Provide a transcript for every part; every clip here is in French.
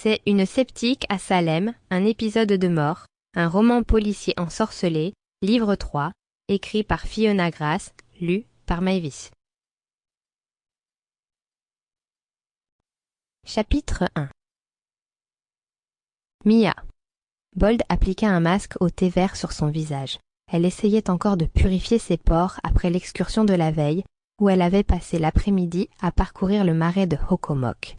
C'est Une sceptique à Salem, un épisode de mort, un roman policier ensorcelé, livre 3, écrit par Fiona Grass, lu par Maëvis. Chapitre 1. Mia. Bold appliqua un masque au thé vert sur son visage. Elle essayait encore de purifier ses pores après l'excursion de la veille, où elle avait passé l'après-midi à parcourir le marais de Hockomock.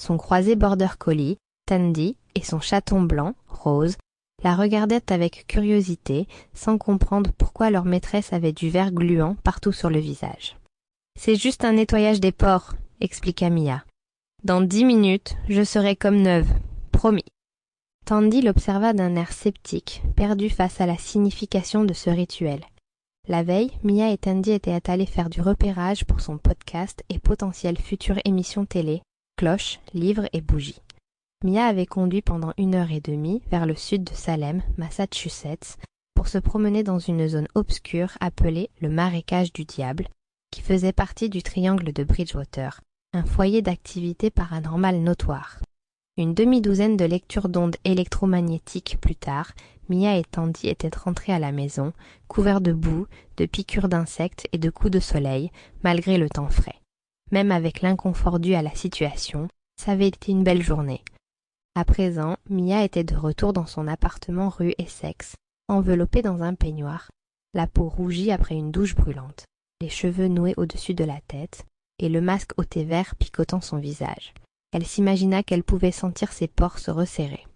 Son croisé border collie, Tandy, et son chaton blanc, Rose, la regardaient avec curiosité, sans comprendre pourquoi leur maîtresse avait du verre gluant partout sur le visage. « C'est juste un nettoyage des pores, » expliqua Mia. « Dans 10 minutes, je serai comme neuve, promis. » Tandy l'observa d'un air sceptique, perdu face à la signification de ce rituel. La veille, Mia et Tandy étaient allés faire du repérage pour son podcast et potentielle future émission télé, Cloche, livres et bougies. Mia avait conduit pendant 1h30 vers le sud de Salem, Massachusetts, pour se promener dans une zone obscure appelée le Marécage du Diable, qui faisait partie du triangle de Bridgewater, un foyer d'activité paranormale notoire. Une demi-douzaine de lectures d'ondes électromagnétiques plus tard, Mia et Tandy étaient rentrés à la maison, couverts de boue, de piqûres d'insectes et de coups de soleil, malgré le temps frais. Même avec l'inconfort dû à la situation, ça avait été une belle journée. À présent, Mia était de retour dans son appartement rue Essex, enveloppée dans un peignoir, la peau rougie après une douche brûlante, les cheveux noués au-dessus de la tête, et le masque au thé vert picotant son visage. Elle s'imagina qu'elle pouvait sentir ses pores se resserrer.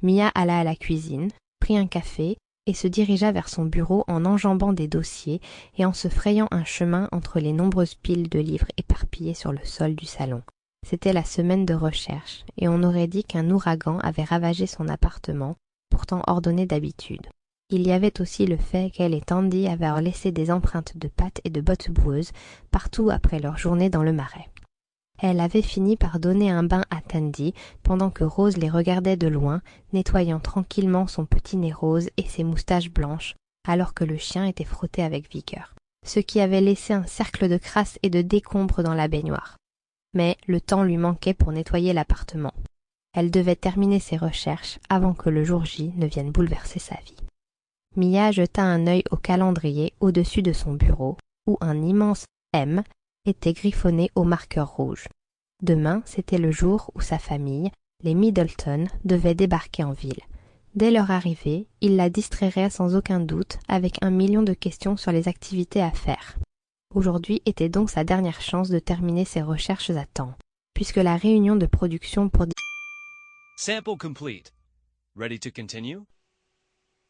Mia alla à la cuisine, prit un café et se dirigea vers son bureau en enjambant des dossiers et en se frayant un chemin entre les nombreuses piles de livres éparpillés sur le sol du salon. C'était la semaine de recherche et on aurait dit qu'un ouragan avait ravagé son appartement, pourtant ordonné d'habitude. Il y avait aussi le fait qu'elle et Tandy avaient laissé des empreintes de pattes et de bottes boueuses partout après leur journée dans le marais. Elle avait fini par donner un bain à Tandy pendant que Rose les regardait de loin, nettoyant tranquillement son petit nez rose et ses moustaches blanches, alors que le chien était frotté avec vigueur, ce qui avait laissé un cercle de crasse et de décombres dans la baignoire. Mais le temps lui manquait pour nettoyer l'appartement. Elle devait terminer ses recherches avant que le jour J ne vienne bouleverser sa vie. Mia jeta un œil au calendrier au-dessus de son bureau, où un immense M était griffonné au marqueur rouge. Demain, c'était le jour où sa famille, les Middleton, devait débarquer en ville. Dès leur arrivée, il la distrairait sans aucun doute avec 1 million de questions sur les activités à faire. Aujourd'hui était donc sa dernière chance de terminer ses recherches à temps, puisque la réunion de production pour... Sample complete. Ready to continue?